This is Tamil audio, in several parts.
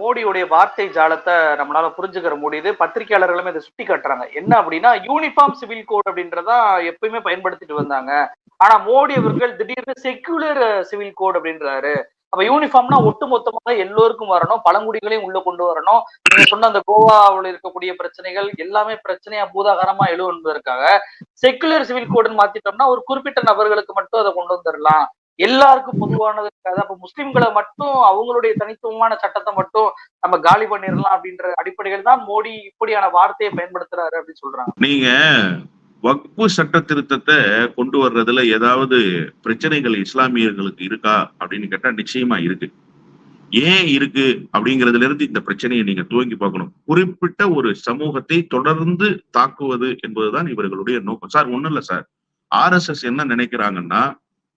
மோடியுடைய வார்த்தை ஜாலத்தை நம்மளால புரிஞ்சுக்கிற முடியுது. பத்திரிகையாளர்களுமே இதை சுட்டி காட்டுறாங்க. என்ன அப்படின்னா, யூனிஃபார்ம் சிவில் கோட் அப்படின்றதா எப்பயுமே பயன்படுத்திட்டு வந்தாங்க. ஆனா மோடி அவர்கள் திடீர்னு செக்யூலர் சிவில் கோட் அப்படின்றாரு. அப்ப யூனிஃபார்ம்னா ஒட்டு மொத்தமாக எல்லோருக்கும் வரணும், பழங்குடிகளையும் உள்ள கொண்டு வரணும். நீங்க சொன்ன அந்த கோவாவில் இருக்கக்கூடிய பிரச்சனைகள் எல்லாமே பிரச்சனையா பூதாகரமா எழும் என்பதற்காக செக்குலர் சிவில் கோடுன்னு மாத்திட்டோம்னா ஒரு குறிப்பிட்ட நபர்களுக்கு மட்டும் அதை கொண்டு வந்துடலாம், எல்லாருக்கும் பொதுவானது இருக்காது. அப்ப முஸ்லிம்களை மட்டும் அவங்களுடைய தனித்துவமான சட்டத்தை மட்டும் நம்ம காலி பண்ணிடலாம் அப்படின்ற அடிப்படையில் தான் மோடி இப்படியான வார்த்தையை பயன்படுத்துறாரு அப்படின்னு சொல்றாங்க. நீங்க வக்பு சட்ட திருத்தத்தை கொண்டு வர்றதுல ஏதாவது பிரச்சனைகள் இஸ்லாமியர்களுக்கு இருக்கா அப்படின்னு கேட்டா நிச்சயமா இருக்கு. ஏன் இருக்கு அப்படிங்கிறதுல இருந்து இந்த பிரச்சனையை நீங்க துவங்கி பார்க்கணும். குறிப்பிட்ட ஒரு சமூகத்தை தொடர்ந்து தாக்குவது என்பதுதான் இவர்களுடைய நோக்கம். சார் ஒண்ணும் இல்ல சார், RSS என்ன நினைக்கிறாங்கன்னா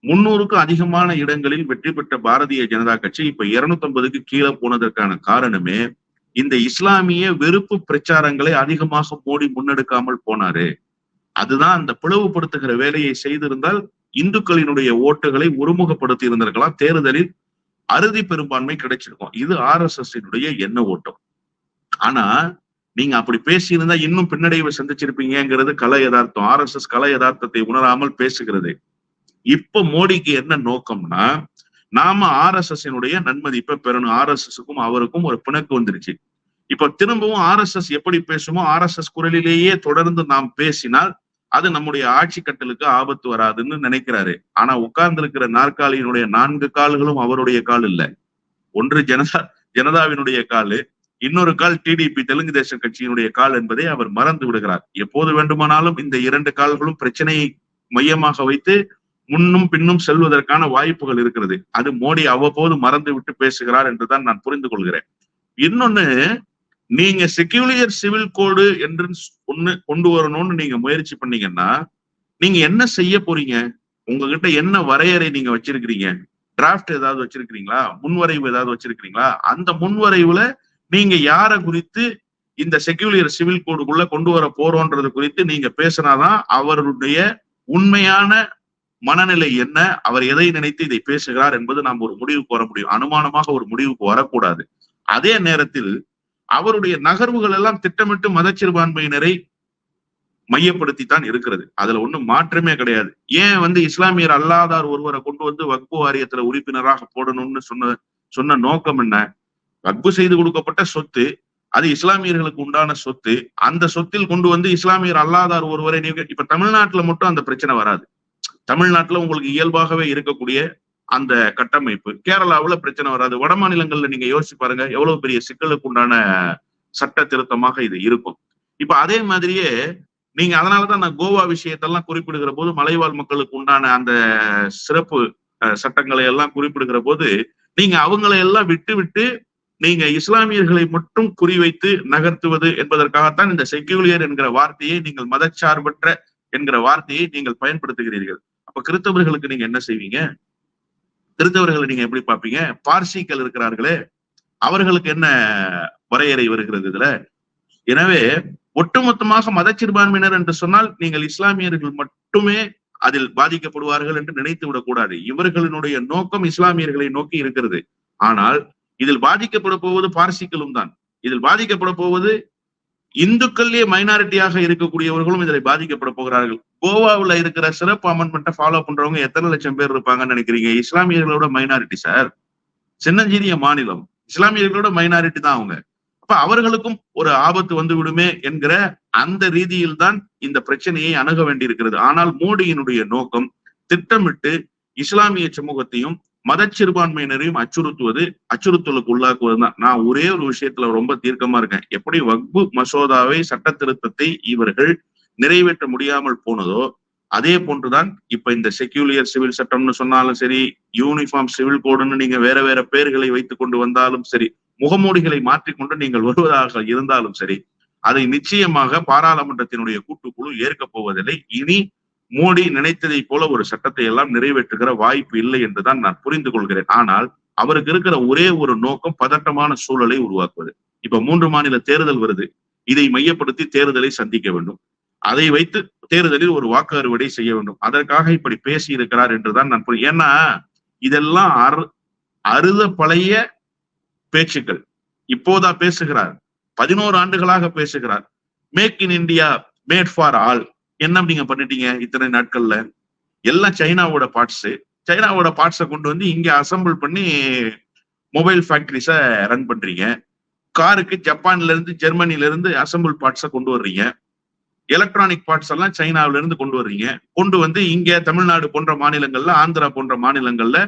300க்கும் அதிகமான இடங்களில் வெற்றி பெற்ற பாரதிய ஜனதா கட்சி இப்ப 250க்கு கீழே போனதற்கான காரணமே இந்த இஸ்லாமிய வெறுப்பு பிரச்சாரங்களை அதிகமாக மோடி முன்னெடுக்காமல் போனாரு. அதுதான் அந்த பிளவுபடுத்துகிற வேலையை செய்திருந்தால் இந்துக்களினுடைய ஓட்டுகளை ஒருமுகப்படுத்தி இருந்திருக்கலாம், தேர்தலில் அறுதி பெரும்பான்மை கிடைச்சிருக்கும். இது RSS-னுடைய எண்ண ஓட்டம். ஆனா நீங்க அப்படி பேசியிருந்தா இன்னும் பின்னடைவை சந்திச்சிருப்பீங்கிறது கல யதார்த்தம். RSS கல யதார்த்தத்தை உணராமல் பேசுகிறது. இப்ப மோடிக்கு என்ன நோக்கம்னா, நாம RSS-னுடைய நன்மதிப்பை பெறணும். RSS-க்கும் அவருக்கும் ஒரு பிணக்கு வந்துருச்சு. இப்ப திரும்பவும் RSS எப்படி பேசுமோ RSS குரலிலேயே தொடர்ந்து நாம் பேசினால் அது நம்முடைய ஆட்சி கட்டலுக்கு ஆபத்து வராதுன்னு நினைக்கிறாரு. ஆனா உட்கார்ந்து இருக்கிற நாற்காலியினுடைய 4 கால்களும் அவருடைய கால் இல்ல. ஒன்று ஜனதாவினுடைய காலு, இன்னொரு கால் TDP தெலுங்கு தேச கட்சியினுடைய கால் என்பதை அவர் மறந்து விடுகிறார். எப்போது வேண்டுமானாலும் இந்த 2 கால்களும் பிரச்சனையை மையமாக வைத்து முன்னும் பின்னும் செல்வதற்கான வாய்ப்புகள் இருக்கிறது. அது மோடி அவ்வப்போது மறந்து விட்டு பேசுகிறார் என்றுதான் நான் புரிந்து கொள்கிறேன். இன்னொன்னு, நீங்க செக்யூலர் சிவில் கோடு என்று ஒண்ணு கொண்டு வரணும்னு நீங்க முயற்சி பண்ணீங்கன்னா நீங்க என்ன செய்ய போறீங்க? உங்ககிட்ட என்ன வரையறை நீங்க வச்சிருக்கிறீங்க? டிராப்ட் ஏதாவது வச்சிருக்கிறீங்களா? முன்வரைவு ஏதாவது வச்சிருக்கிறீங்களா? அந்த முன்வரைவுல நீங்க யார குறித்து இந்த செக்யூலர் சிவில் கோடுக்குள்ள கொண்டு வர போறோன்றது குறித்து நீங்க பேசினாதான் அவருடைய உண்மையான மனநிலை என்ன, அவர் எதை நினைத்து இதை பேசுகிறார் என்பது நாம் ஒரு முடிவுக்கு வர முடியும். அனுமானமாக ஒரு முடிவுக்கு வரக்கூடாது. அதே நேரத்தில் அவருடைய நகர்வுகள் எல்லாம் திட்டமிட்டு மதச்சிறுபான்மையினரை மையப்படுத்தித்தான் இருக்கிறது. அதுல ஒண்ணும் மாற்றமே கிடையாது. ஏன் இஸ்லாமியர் அல்லாதார் ஒருவரை கொண்டு வந்து வக்பு வாரியத்துல உறுப்பினராக போடணும்னு சொன்ன நோக்கம் என்ன? வக்பு செய்து கொடுக்கப்பட்ட சொத்து, அது இஸ்லாமியர்களுக்கு உண்டான சொத்து. அந்த சொத்தில் கொண்டு வந்து இஸ்லாமியர் அல்லாதார் ஒருவரை இப்ப தமிழ்நாட்டுல மட்டும் அந்த பிரச்சனை வராது. தமிழ்நாட்டுல உங்களுக்கு இயல்பாகவே இருக்கக்கூடிய அந்த கட்டமைப்பு, கேரளாவுல பிரச்சனை வராது. வட மாநிலங்கள்ல நீங்க யோசிச்சு பாருங்க, எவ்வளவு பெரிய சிக்கலுக்கு உண்டான சட்ட திருத்தமாக இது இருக்கும். இப்ப அதே மாதிரியே நீங்க, அதனாலதான் நான் கோவா விஷயத்தெல்லாம் குறிப்பிடுகிற போது, மலைவாழ் மக்களுக்கு உண்டான அந்த சிறப்பு சட்டங்களை எல்லாம் குறிப்பிடுகிற போது நீங்க அவங்களை எல்லாம் விட்டு நீங்க இஸ்லாமியர்களை மட்டும் குறிவைத்து நகர்த்துவது என்பதற்காகத்தான் இந்த செக்யூலியர் என்கிற வார்த்தையை, நீங்கள் மதச்சார்பற்ற என்கிற வார்த்தையை நீங்கள் பயன்படுத்துகிறீர்கள். அப்ப கிறிஸ்தவர்களுக்கு நீங்க என்ன செய்வீங்க? கிறிஸ்தவர்களை நீங்க எப்படி பார்ப்பீங்க? பார்சிகள் இருக்கிறார்களே, அவர்களுக்கு என்ன வரையறை வருகிறது இதுல? எனவே ஒட்டுமொத்தமாக மதச்சிறுபான்மையினர் என்று சொன்னால் நீங்கள் இஸ்லாமியர்கள் மட்டுமே அதில் பாதிக்கப்படுவார்கள் என்று நினைத்து விடக்கூடாது. இவர்களினுடைய நோக்கம் இஸ்லாமியர்களை நோக்கி இருக்கிறது. ஆனால் இதில் பாதிக்கப்பட போவது பார்சிகளும் தான். இதில் பாதிக்கப்பட போவது இந்துக்களே மைனாரிட்டியாக இருக்கக்கூடியவர்களும் இதில் பாதிக்கப்பட போகிறார்கள். கோவாவில் இருக்கிற சிறப்பு அமெண்ட்மெண்ட்டை ஃபாலோ பண்றவங்க எத்தனை லட்சம் பேர் இருப்பாங்கன்னு நினைக்கிறீங்க? இஸ்லாமியர்களோட மைனாரிட்டி சார். சின்னஞ்சிறிய மாநிலம், இஸ்லாமியர்களோட மைனாரிட்டி தான் அவங்க. அப்ப அவர்களுக்கும் ஒரு ஆபத்து வந்து விடுமே என்கிற அந்த ரீதியில் தான் இந்த பிரச்சனையை அணுக வேண்டியிருக்கிறது. ஆனால் மோடியினுடைய நோக்கம் திட்டமிட்டு இஸ்லாமிய சமூகத்தையும் மதச்சிறுபான்மையினரையும் அச்சுறுத்தலுக்கு உள்ளாக்குவதுதான். நான் ஒரே ஒரு விஷயத்துல ரொம்ப தீர்க்கமா இருக்கேன். எப்படி வக்பு மசோதாவை, சட்ட திருத்தத்தை இவர்கள் நிறைவேற்ற முடியாமல் போனதோ அதே போன்றுதான் இப்ப இந்த செக்யூலியர் சிவில் சட்டம்னு சொன்னாலும் சரி, யூனிஃபார்ம் சிவில் கோடுன்னு நீங்க வேற வேற பெயர்களை வைத்துக் கொண்டு வந்தாலும் சரி, முகமூடிகளை மாற்றிக்கொண்டு நீங்கள் வருவதாக இருந்தாலும் சரி, அதை நிச்சயமாக பாராளுமன்றத்தினுடைய கூட்டுக்குழு ஏற்கப் போவதில்லை. இனி மோடி நினைத்ததை போல ஒரு சட்டத்தை எல்லாம் நிறைவேற்றுகிற வாய்ப்பு இல்லை என்றுதான் நான் புரிந்து கொள்கிறேன். ஆனால் அவருக்கு இருக்கிற ஒரே ஒரு நோக்கம் பதட்டமான சூழலை உருவாக்குவது. இப்ப 3 மாநில தேர்தல் வருது. இதை மையப்படுத்தி தேர்தலை சந்திக்க வேண்டும். அதை வைத்து தேர்தலில் ஒரு வாக்கு அறுவடை செய்ய வேண்டும். அதற்காக இப்படி பேசி இருக்கிறார் என்றுதான் நான் ஏன்னா இதெல்லாம் அறுத பழைய பேச்சுக்கள். இப்போதா பேசுகிறார், 11 ஆண்டுகளாக பேசுகிறார். Make in India, made for all. என்ன நீங்க பண்ணிட்டீங்க இத்தனை நாட்கள்ல? எல்லாம் சைனாவோட பார்ட்ஸை கொண்டு வந்து இங்க அசம்பிள் பண்ணி மொபைல் ஃபேக்டரிஸ ரன் பண்றீங்க. காருக்கு ஜப்பான்ல இருந்து ஜெர்மனில இருந்து அசம்பிள் பார்ட்ஸை கொண்டு வர்றீங்க. எலக்ட்ரானிக் பார்ட்ஸ் எல்லாம் சைனாவில இருந்து கொண்டு வர்றீங்க. கொண்டு வந்து இங்க தமிழ்நாடு போன்ற மாநிலங்கள்ல, ஆந்திரா போன்ற மாநிலங்கள்ல,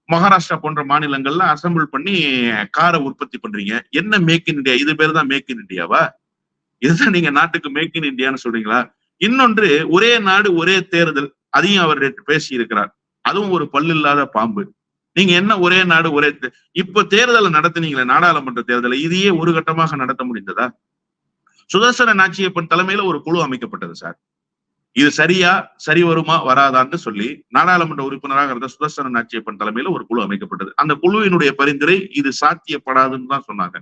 மகாராஷ்டிரா போன்ற மாநிலங்கள்ல அசம்பிள் பண்ணி காரை உற்பத்தி பண்றீங்க. என்ன மேக் இன் இந்தியா? இது பேர் தான் மேக் இன் இந்தியாவா? இதுதான் நீங்க நாட்டுக்கு மேக் இன் இந்தியான்னு சொல்றீங்களா? இன்னொன்று, ஒரே நாடு ஒரே தேர்தல், அதையும் அவர் பேசி இருக்கிறார். அதுவும் ஒரு பல்லில்லாத பாம்பு. நீங்க என்ன ஒரே நாடு ஒரே இப்ப தேர்தலை நடத்தினீங்களே, நாடாளுமன்ற தேர்தலை, இதையே ஒரு கட்டமாக நடத்த முடிந்ததா? சுதர்சன நாச்சியப்பன் தலைமையில ஒரு குழு அமைக்கப்பட்டது சார். இது சரியா, சரி வருமா வராதான்னு சொல்லி நாடாளுமன்ற உறுப்பினராக இருந்த சுதர்சன நாச்சியப்பன் தலைமையில ஒரு குழு அமைக்கப்பட்டது. அந்த குழுவினுடைய பரிந்துரை இது சாத்தியப்படாதுன்னு தான் சொன்னாங்க.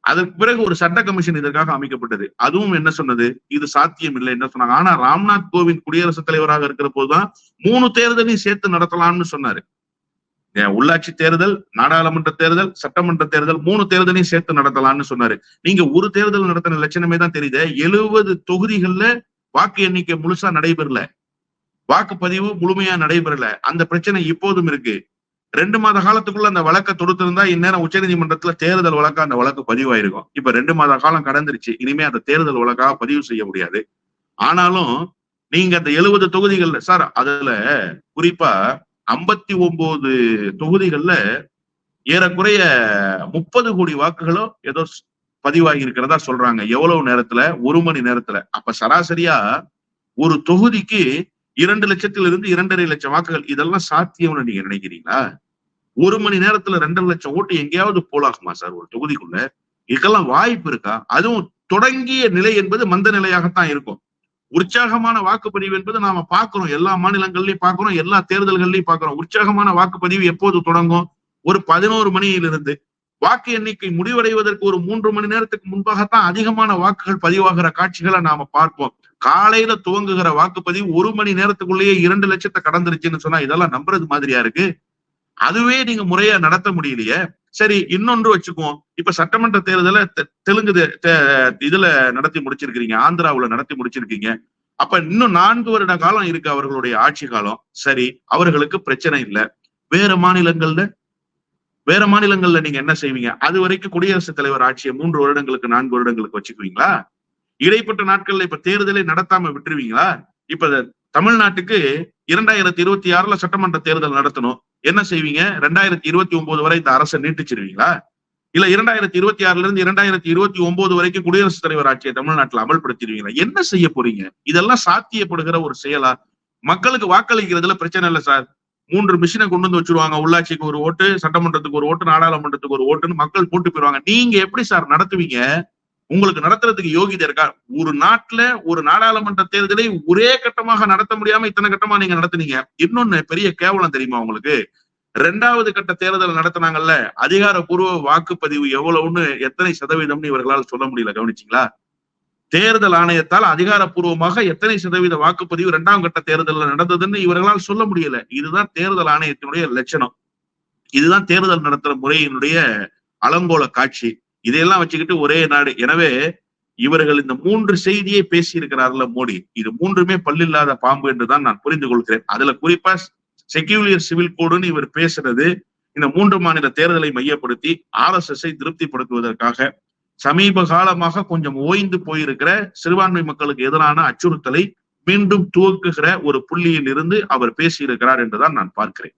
அதற்கு பிறகு ஒரு சட்ட கமிஷன் இதற்காக அமைக்கப்பட்டது. அதுவும் என்ன சொன்னது? இது சாத்தியம் இல்லை என்ன சொன்னாங்க. ஆனா ராம்நாத் கோவிந்த் குடியரசுத் தலைவராக இருக்கிற போதுதான் 3 தேர்தலையும் சேர்த்து நடத்தலாம்னு சொன்னாரு. உள்ளாட்சி தேர்தல், நாடாளுமன்ற தேர்தல், சட்டமன்ற தேர்தல், 3 தேர்தலையும் சேர்த்து நடத்தலாம்னு சொன்னாரு. நீங்க ஒரு தேர்தல் நடத்தின லட்சணமே தான் தெரியுது. 70 தொகுதிகள்ல வாக்கு எண்ணிக்கை முழுசா நடைபெறல, வாக்குப்பதிவு முழுமையா நடைபெறல. அந்த பிரச்சனை இப்போதும் இருக்கு. 2 மாத காலத்துக்குள்ள அந்த வழக்கை தொடுத்திருந்தா இந்நேரம் உச்சநீதிமன்றத்துல தேர்தல் வழக்கா அந்த வழக்கு பதிவாயிருக்கும். இப்ப 2 மாத காலம் கடந்துருச்சு. இனிமே அந்த தேர்தல் வழக்காக பதிவு செய்ய முடியாது. ஆனாலும் நீங்க அந்த 70 தொகுதிகள்ல சார், அதுல குறிப்பா 59 தொகுதிகள்ல ஏறக்குறைய 30 கோடி வாக்குகளோ ஏதோ பதிவாகி இருக்கிறதா சொல்றாங்க. எவ்வளவு நேரத்துல? 1 மணி நேரத்துல. அப்ப சராசரியா ஒரு தொகுதிக்கு 2 லட்சத்திலிருந்து 2.5 லட்சம் வாக்குகள். இதெல்லாம் சாத்தியம்னு நீங்க நினைக்கிறீங்களா? 1 மணி நேரத்துல 2.5 லட்சம் ஓட்டு எங்கேயாவது போலாகுமா சார் ஒரு தொகுதிக்குள்ள? இதுக்கெல்லாம் வாய்ப்பு இருக்கா? அதுவும் தொடங்கிய நிலை என்பது மந்த நிலையாகத்தான் இருக்கும். உற்சாகமான வாக்குப்பதிவு என்பது நாம பாக்குறோம், எல்லா மாநிலங்கள்லயும் பாக்குறோம், எல்லா தேர்தல்கள்லயும் பாக்குறோம். உற்சாகமான வாக்குப்பதிவு எப்போது தொடங்கும்? ஒரு 11 மணியிலிருந்து. வாக்கு எண்ணிக்கை முடிவடைவதற்கு ஒரு 3 மணி நேரத்துக்கு முன்பாகத்தான் அதிகமான வாக்குகள் பதிவாகிற காட்சிகளை நாம பார்ப்போம். காலையில துவங்குகிற வாக்குப்பதிவு 1 மணி நேரத்துக்குள்ளேயே 2 லட்சத்தை கடந்துருச்சுன்னு சொன்னா இதெல்லாம் நம்புறது மாதிரியா இருக்கு? அதுவே நீங்க முறையா நடத்த முடியலையே. சரி, இன்னொன்று வச்சுக்குவோம். இப்ப சட்டமன்ற தேர்தலை தெலுங்கு இதுல நடத்தி முடிச்சிருக்கீங்க, ஆந்திராவுல நடத்தி முடிச்சிருக்கீங்க. அப்ப இன்னும் 4 வருட காலம் இருக்கு அவர்களுடைய ஆட்சி காலம். சரி, அவர்களுக்கு பிரச்சனை இல்லை. வேற மாநிலங்கள்ல நீங்க என்ன செய்வீங்க? அது வரைக்கும் குடியரசுத் தலைவர் ஆட்சியை 3 வருடங்களுக்கு 4 வருடங்களுக்கு வச்சுக்குவீங்களா? இடைப்பட்ட நாட்கள்ல இப்ப தேர்தலை நடத்தாம விட்டுருவீங்களா? இப்ப தமிழ்நாட்டுக்கு 2026ல சட்டமன்ற தேர்தல் நடத்தணும். என்ன செய்வீங்க? 2029 வரை இந்த அரசை நீட்டிச்சிருவீங்களா? இல்ல 2026ல இருந்து 2029 வரைக்கும் குடியரசுத் தலைவர் ஆட்சியை தமிழ்நாட்டுல அமல்படுத்திடுவீங்களா? என்ன செய்ய போறீங்க? இதெல்லாம் சாத்தியப்படுகிற ஒரு செயலா? மக்களுக்கு வாக்களிக்கிறதுல பிரச்சனை இல்லை சார். 3 மிஷினை கொண்டு வந்து வச்சிருவாங்க. உள்ளாட்சிக்கு ஒரு ஓட்டு, சட்டமன்றத்துக்கு ஒரு ஓட்டு, நாடாளுமன்றத்துக்கு ஒரு ஓட்டுன்னு மக்கள் போட்டு போயிருவாங்க. நீங்க எப்படி சார் நடத்துவீங்க? உங்களுக்கு நடத்துறதுக்கு யோகிதை இருக்கா? ஒரு நாட்டுல ஒரு நாடாளுமன்ற தேர்தலை ஒரே கட்டமாக நடத்த முடியாம இத்தனை கட்டமா நீங்க நடத்துனீங்க. இன்னொன்னு பெரிய கேவலம் தெரியுமா உங்களுக்கு? 2வது கட்ட தேர்தல் நடத்தினாங்கல்ல, அதிகாரப்பூர்வ வாக்குப்பதிவு எவ்வளவுன்னு, எத்தனை சதவீதம்னு இவர்களால் சொல்ல முடியல. கவனிச்சீங்களா? தேர்தல் ஆணையத்தால் அதிகாரப்பூர்வமாக எத்தனை சதவீத வாக்குப்பதிவு 2ஆம் கட்ட தேர்தலில் நடந்ததுன்னு இவர்களால் சொல்ல முடியல. இதுதான் தேர்தல் ஆணையத்தினுடைய லட்சணம். இதுதான் தேர்தல் நடத்துற முறையினுடைய அலங்கோல காட்சி. இதையெல்லாம் வச்சுக்கிட்டு ஒரே நாடு. எனவே இவர்கள் இந்த 3 செய்தியை பேசி இருக்கிறார்ல மோடி, இது 3மே பல்லில்லாத பாம்பு என்றுதான் நான் புரிந்து கொள்கிறேன். அதுல குறிப்பா செக்யூலர் சிவில் கோடுன்னு இவர் பேசுறது இந்த 3 மாநில தேர்தலை மையப்படுத்தி RSSஐ திருப்திப்படுத்துவதற்காக சமீப காலமாக கொஞ்சம் ஓய்ந்து போயிருக்கிற சிறுபான்மை மக்களுக்கு எதிரான அச்சுறுத்தலை மீண்டும் துவக்குகிற ஒரு புள்ளியில் இருந்து அவர் பேசியிருக்கிறார் என்றுதான் நான் பார்க்கிறேன்.